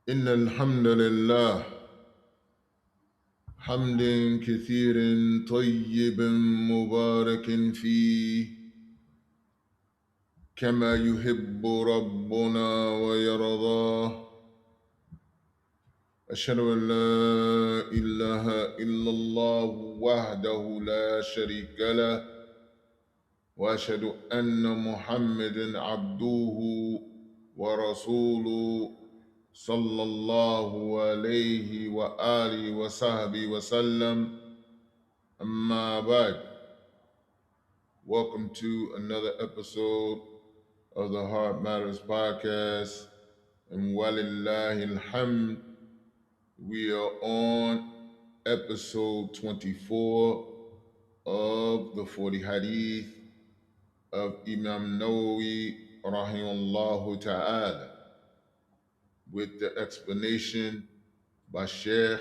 إن الحمد لله حمد كثير طيب مبارك فيه كما يحب ربنا ويرضاه. أشهد أن لا إله إلا الله وحده لا شريك له، وأشهد أن محمدا عبده ورسوله صلى الله عليه وآله وصحبه وسلم. Amma ba'd. Welcome to another episode of the Heart Matters podcast. And walillahi alhamd, we are on episode 24 of the 40 Hadith of Imam Nawawi rahimahullah ta'ala, with the explanation by Sheikh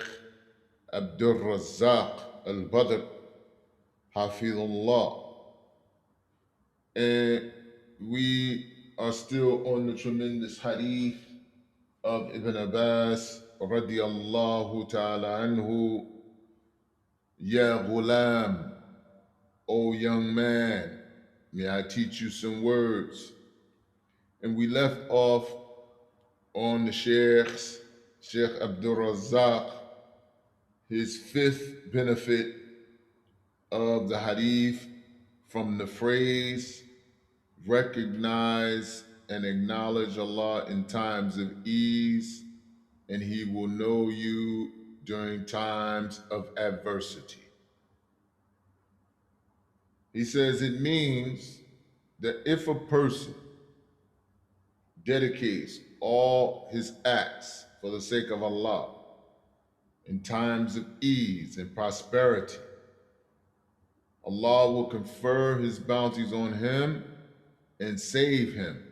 Abdul Razzaq al-Badr Hafidhullah. And we are still on the tremendous hadith of Ibn Abbas radiyallahu ta'ala anhu. Ya ghulam, O young man, may I teach you some words. And we left off on the Sheikh Abdul Razzaq, his fifth benefit of the hadith from the phrase, recognize and acknowledge Allah in times of ease, and He will know you during times of adversity. He says it means that if a person dedicates all his acts for the sake of Allah in times of ease and prosperity, Allah will confer His bounties on him and save him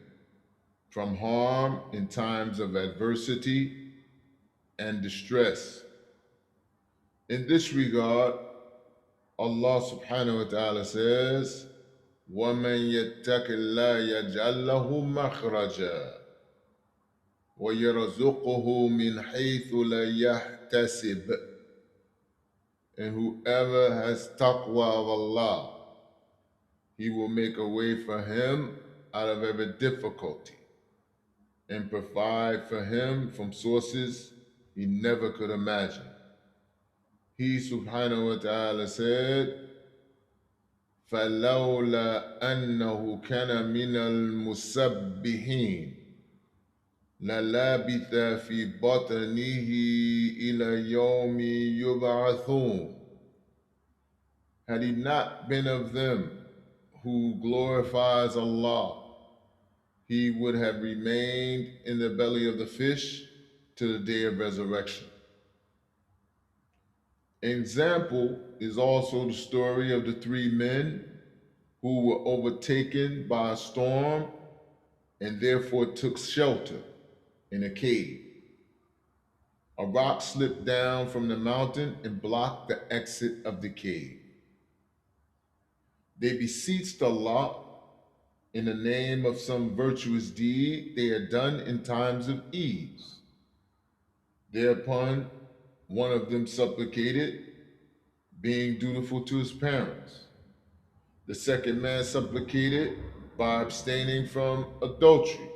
from harm in times of adversity and distress. In this regard, Allah subhanahu wa ta'ala says, وَمَنْ يَتَّقِ اللَّهَ يَجْعَلْ لَهُ مَخْرَجًا وَيَرْزُقْهُ مِنْ حَيْثُ لَا يَحْتَسِبُ. And whoever has taqwa of Allah, He will make a way for him out of every difficulty and provide for him from sources he never could imagine. He subhanahu wa ta'ala said, فَلَوْلَا أَنَّهُ كَانَ مِنَ الْمُسَبِّحِينَ لَلَبِثَ فِي بَطْنِهِ إِلَى يَوْمِ يُبْعَثُونَ. Had he not been of them who glorifies Allah, he would have remained in the belly of the fish to the day of resurrection. An example is also the story of the three men who were overtaken by a storm and therefore took shelter in a cave. A rock slipped down from the mountain and blocked the exit of the cave. They beseeched Allah in the name of some virtuous deed they had done in times of ease. Thereupon, one of them supplicated, being dutiful to his parents. The second man supplicated by abstaining from adultery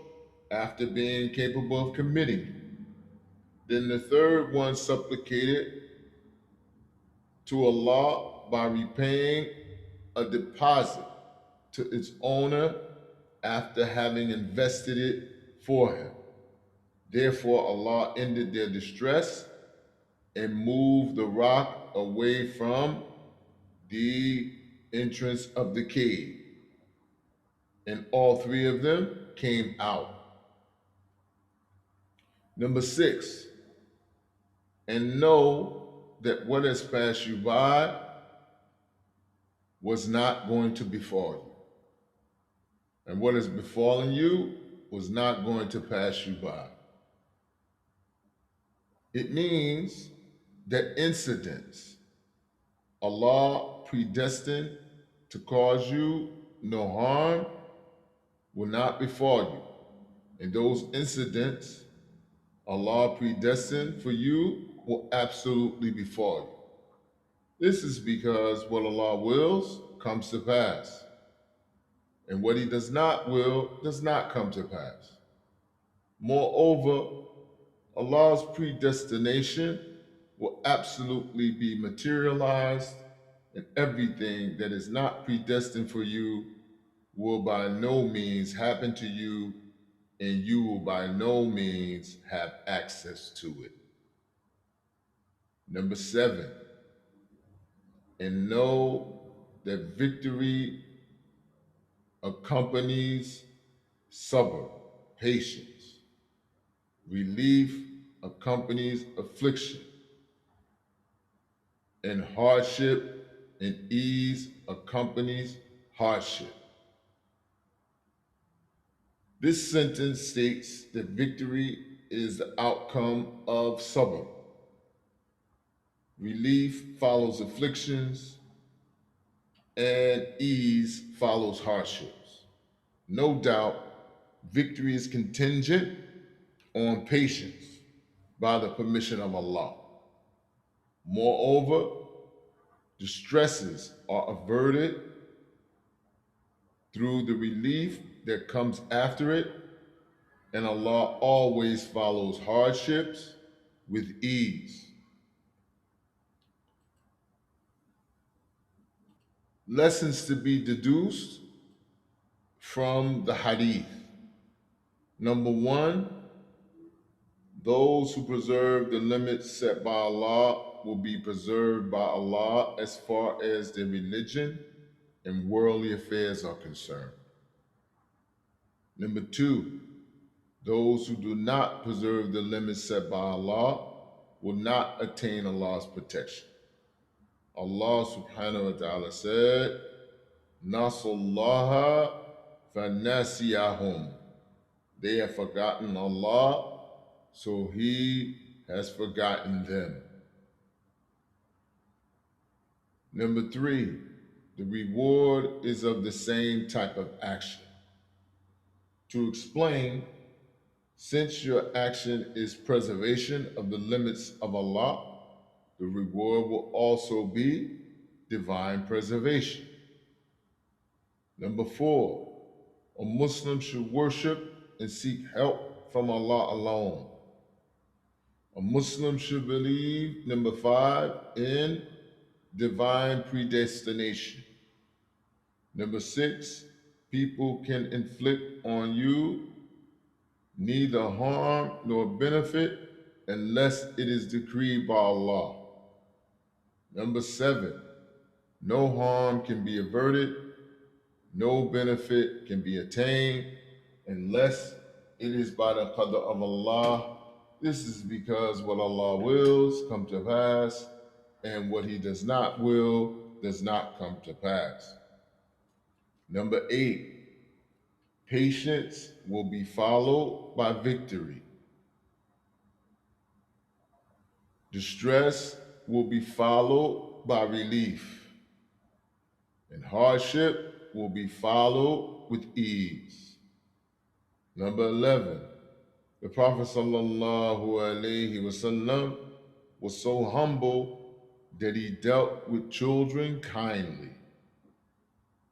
after being capable of committing it. Then the third one supplicated to Allah by repaying a deposit to its owner after having invested it for him. Therefore, Allah ended their distress and moved the rock away from the entrance of the cave, and all three of them came out. Number 6, and know that what has passed you by was not going to befall you, and what has befallen you was not going to pass you by. It means that incidents Allah predestined to cause you no harm will not befall you. And those incidents Allah predestined for you will absolutely befall you. This is because what Allah wills comes to pass, and what He does not will does not come to pass. Moreover, Allah's predestination will absolutely be materialized, and everything that is not predestined for you will by no means happen to you, and you will by no means have access to it. Number 7, and know that victory accompanies sabr, patience. Relief accompanies affliction, and hardship and ease accompanies hardship. This sentence states that victory is the outcome of sabr. Relief follows afflictions, and ease follows hardships. No doubt, victory is contingent on patience by the permission of Allah. Moreover, distresses are averted through the relief that comes after it, and Allah always follows hardships with ease. Lessons to be deduced from the Hadith. Number 1, those who preserve the limits set by Allah will be preserved by Allah as far as their religion and worldly affairs are concerned. Number 2, those who do not preserve the limits set by Allah will not attain Allah's protection. Allah subhanahu wa ta'ala said, Nasullaha fanasiyahum. They have forgotten Allah, so He has forgotten them. Number 3, the reward is of the same type of action. To explain, since your action is preservation of the limits of Allah, the reward will also be divine preservation. Number 4, a Muslim should worship and seek help from Allah alone. A Muslim should believe, number 5, in divine predestination. Number 6, people can inflict on you neither harm nor benefit unless it is decreed by Allah. Number 7, no harm can be averted, no benefit can be attained unless it is by the qadr of Allah. This is because what Allah wills come to pass, and what He does not will does not come to pass. Number 8, patience will be followed by victory. Distress will be followed by relief, and hardship will be followed with ease. Number 11, the Prophet ﷺ was so humble that he dealt with children kindly.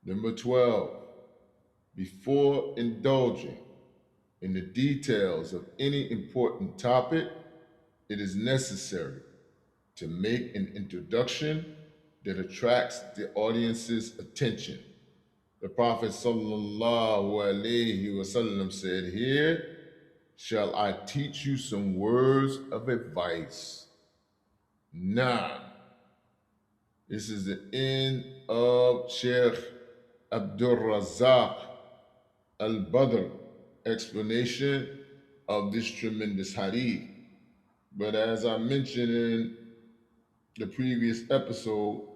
Number 12, before indulging in the details of any important topic, it is necessary to make an introduction that attracts the audience's attention. The Prophet ﷺ said, "Here shall I teach you some words of advice." Now, this is the end of Sheikh Abdul Razak al-Badr explanation of this tremendous hadith. But as I mentioned in the previous episode,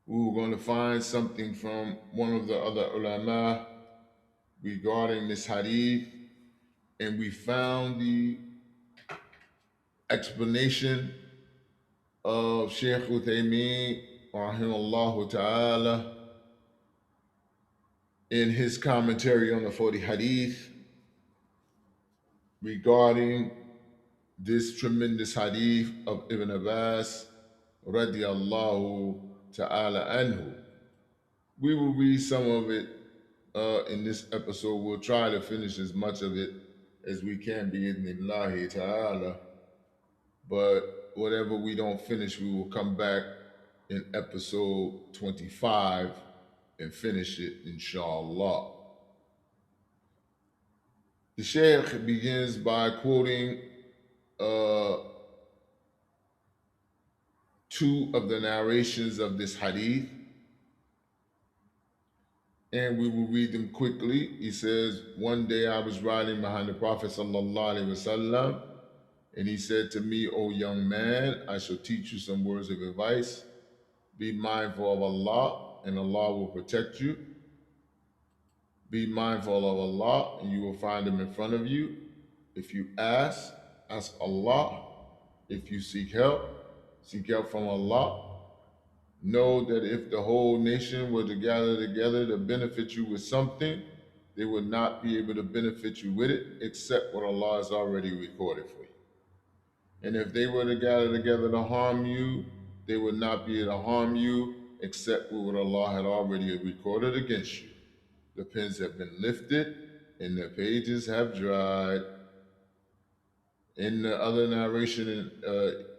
we were going to find something from one of the other ulama regarding this hadith, and we found the explanation of Shaykh Uthaymeen rahimahullah ta'ala in his commentary on the 40 hadith. regarding this tremendous hadith of Ibn Abbas radiallahu ta'ala anhu. We will read some of it in this episode. We'll try to finish as much of it as we can, bi'idhnillahi ta'ala. But whatever we don't finish, we will come back in episode 25 and finish it, inshallah. The Shaykh begins by quoting two of the narrations of this hadith, and we will read them quickly. He says, one day I was riding behind the Prophet sallallahu alaihi wasallam, and he said to me, O young man, I shall teach you some words of advice. Be mindful of Allah, and Allah will protect you. Be mindful of Allah, and you will find Him in front of you. If you ask Allah. If you seek help from Allah. Know that if the whole nation were to gather together to benefit you with something, they would not be able to benefit you with it except what Allah has already recorded for you. And if they were to gather together to harm you, they would not be able to harm you except what Allah had already recorded against you. The pens have been lifted and the pages have dried. In the other narration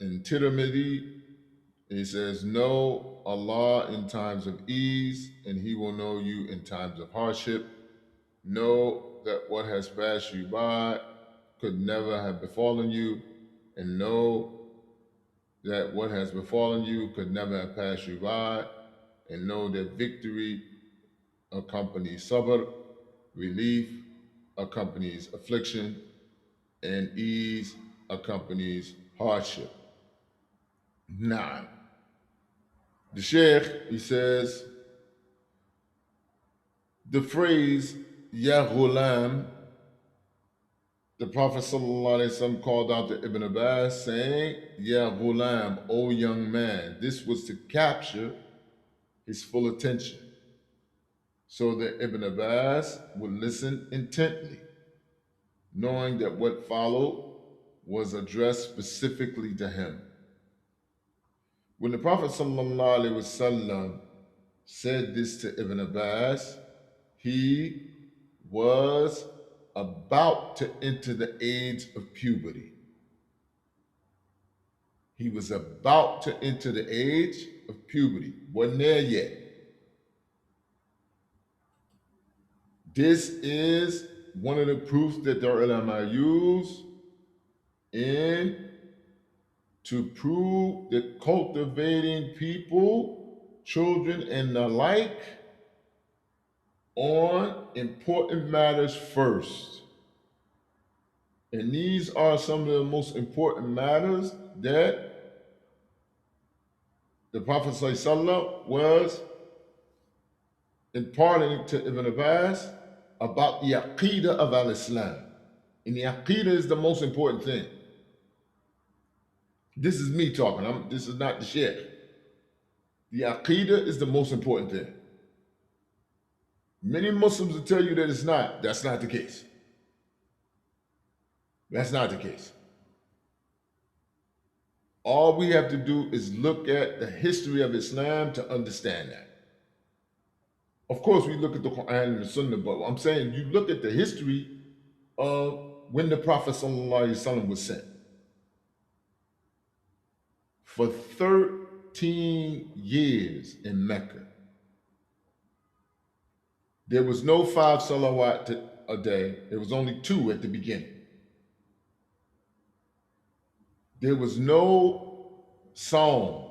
in Tirmidhi, it says, know Allah in times of ease, and He will know you in times of hardship. Know that what has passed you by could never have befallen you, and know that what has befallen you could never have passed you by, and know that victory accompanies sabr, relief accompanies affliction, and ease accompanies hardship. Now, the Sheikh, he says, the phrase, Ya Ghulam, the Prophet ﷺ called out to Ibn Abbas saying, Ya Ghulam, O young man. This was to capture his full attention so that Ibn Abbas would listen intently, knowing that what followed was addressed specifically to him. When the Prophet ﷺ said this to Ibn Abbas, he was about to enter the age of puberty. He was about to enter the age of puberty. Wasn't there yet. This is one of the proofs that the ulama use in to prove that cultivating people, children, and the like on important matters first. And these are some of the most important matters that the Prophet ﷺ was imparting to Ibn Abbas about the Aqidah of al-Islam. And the Aqidah is the most important thing. This is me talking. This is not the Sheikh. The Aqidah is the most important thing. Many Muslims will tell you that it's not. That's not the case. That's not the case. All we have to do is look at the history of Islam to understand that. Of course, we look at the Quran and the Sunnah, but I'm saying you look at the history of when the Prophet ﷺ was sent. For 13 years in Mecca, there was no 5 salawat a day. There was only 2 at the beginning. There was no sawm.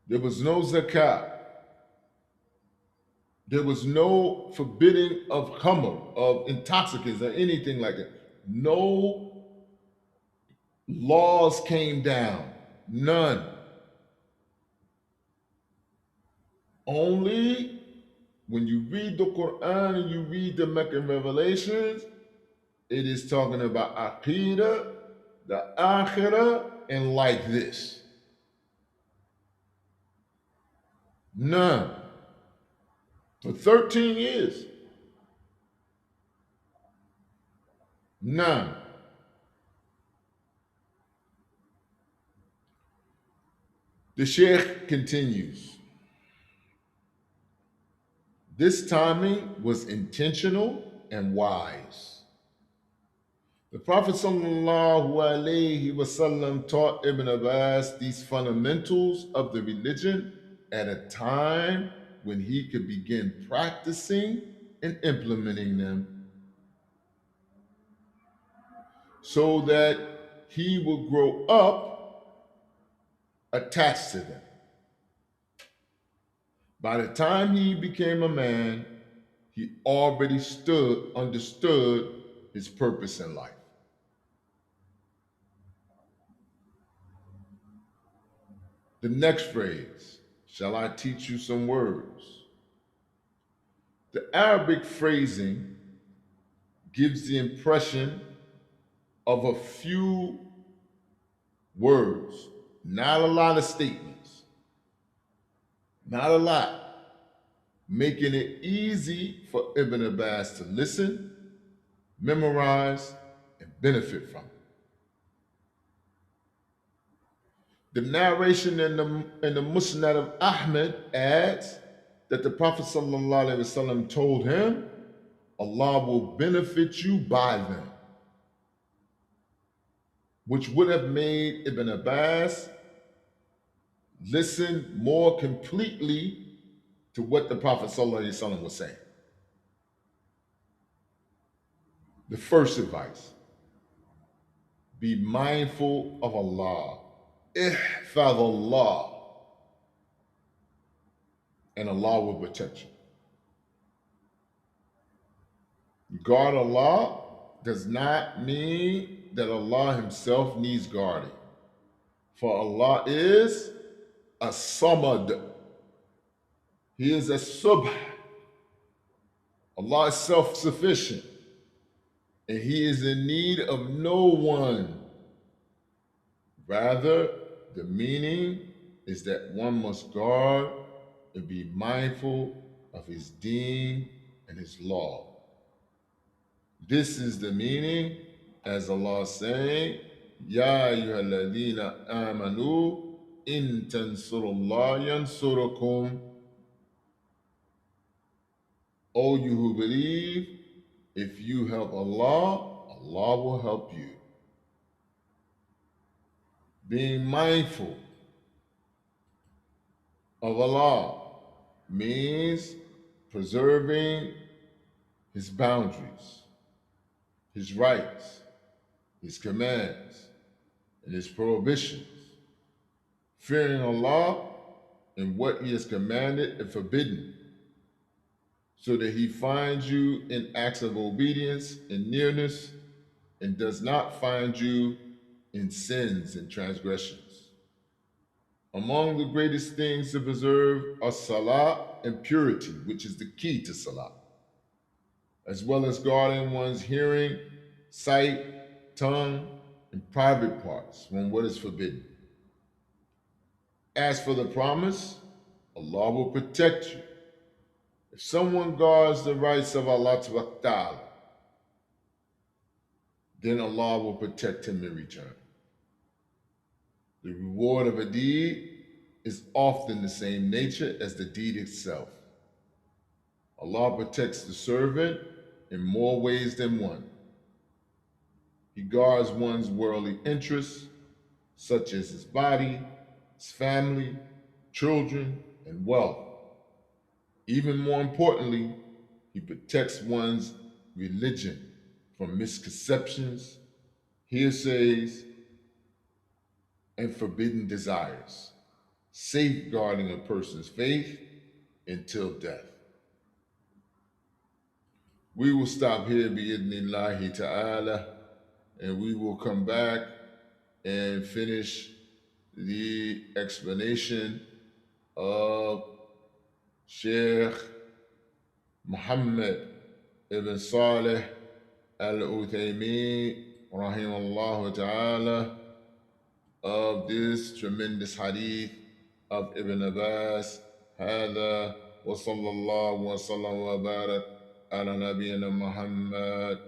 There was no zakat. There was no forbidding of khamr, of intoxicants or anything like that. No laws came down. None. Only when you read the Quran and you read the Meccan revelations, it is talking about Aqidah, the Akhirah, and like this. None. For 13 years. None. The Sheikh continues. This timing was intentional and wise. The Prophet ﷺ taught Ibn Abbas these fundamentals of the religion at a time when he could begin practicing and implementing them so that he would grow up attached to them. By the time he became a man, he already understood his purpose in life. The next phrase, shall I teach you some words? The Arabic phrasing gives the impression of a few words, not a lot of statements, not a lot, making it easy for Ibn Abbas to listen, memorize, and benefit from it. The narration in the Musnad of Ahmed adds that the Prophet ﷺ told him, Allah will benefit you by them, which would have made Ibn Abbas listen more completely to what the Prophet ﷺ was saying. The first advice, be mindful of Allah. Ihfadh Allah, and Allah will protect you. Guard Allah does not mean that Allah himself needs guarding. For Allah is a samad. He is a subh. Allah is self-sufficient. And he is in need of no one. Rather, the meaning is that one must guard and be mindful of his deen and his law. This is the meaning as Allah saying, Ya ayyuhalladhina amanu in tansurullah yansurukum. O you who believe, if you help Allah, Allah will help you. Being mindful of Allah means preserving his boundaries, his rights, his commands, and his prohibitions. Fearing Allah in what he has commanded and forbidden, so that he finds you in acts of obedience and nearness, and does not find you in sins and transgressions. Among the greatest things to preserve are salah and purity, which is the key to salah, as well as guarding one's hearing, sight, tongue, and private parts from what is forbidden. As for the promise, Allah will protect you. If someone guards the rights of Allah Ta'ala, then Allah will protect him in return. The reward of a deed is often the same nature as the deed itself. Allah protects the servant in more ways than one. He guards one's worldly interests, such as his body, his family, children, and wealth. Even more importantly, he protects one's religion from misconceptions, hearsays, and forbidden desires, safeguarding a person's faith until death. We will stop here, bi'idhnillahi ta'ala, and we will come back and finish the explanation of Sheikh Muhammad ibn Saleh al-Uthaymeen, rahimahullah ta'ala, of this tremendous hadith of Ibn Abbas. هذا وصلى الله وسلم وبارك على نبينا محمد